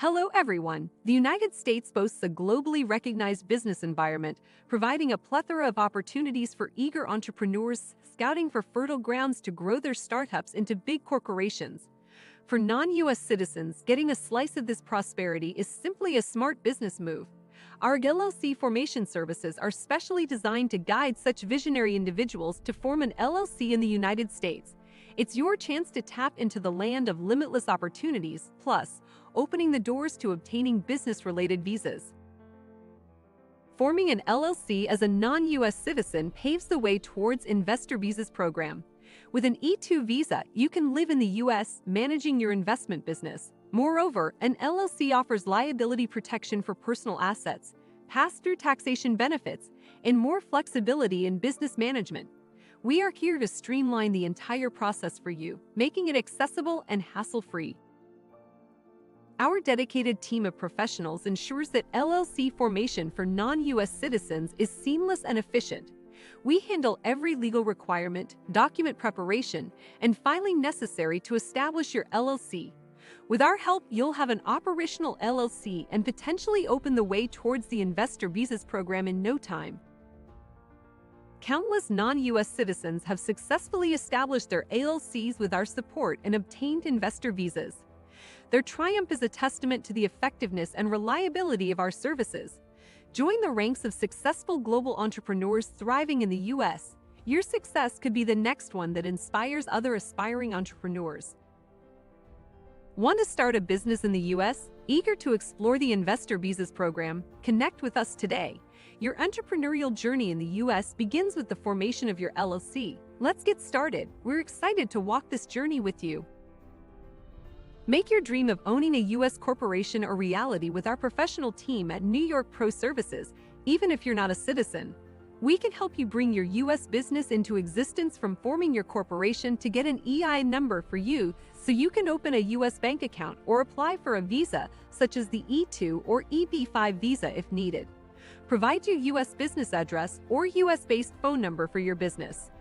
Hello, everyone. The United States boasts a globally recognized business environment, providing a plethora of opportunities for eager entrepreneurs scouting for fertile grounds to grow their startups into big corporations. For non-U.S. citizens, getting a slice of this prosperity is simply a smart business move. Our LLC formation services are specially designed to guide such visionary individuals to form an LLC in the United States. It's your chance to tap into the land of limitless opportunities, plus opening the doors to obtaining business-related visas. Forming an LLC as a non-U.S. citizen paves the way towards Investor Visas program. With an E-2 visa, you can live in the U.S. managing your investment business. Moreover, an LLC offers liability protection for personal assets, pass-through taxation benefits, and more flexibility in business management. We are here to streamline the entire process for you, making it accessible and hassle-free. Our dedicated team of professionals ensures that LLC formation for non-U.S. citizens is seamless and efficient. We handle every legal requirement, document preparation, and filing necessary to establish your LLC. With our help, you'll have an operational LLC and potentially open the way towards the Investor Visas program in no time. Countless non-U.S. citizens have successfully established their LLCs with our support and obtained investor visas. Their triumph is a testament to the effectiveness and reliability of our services. Join the ranks of successful global entrepreneurs thriving in the U.S. Your success could be the next one that inspires other aspiring entrepreneurs. Want to start a business in the U.S.? Eager to explore the Investor Visas program? Connect with us today. Your entrepreneurial journey in the U.S. begins with the formation of your LLC. Let's get started. We're excited to walk this journey with you. Make your dream of owning a U.S. corporation a reality with our professional team at New York Pro Services, even if you're not a citizen. We can help you bring your U.S. business into existence, from forming your corporation to get an EIN number for you so you can open a U.S. bank account or apply for a visa such as the E-2 or EB-5 visa if needed. Provide your U.S. business address or U.S.-based phone number for your business.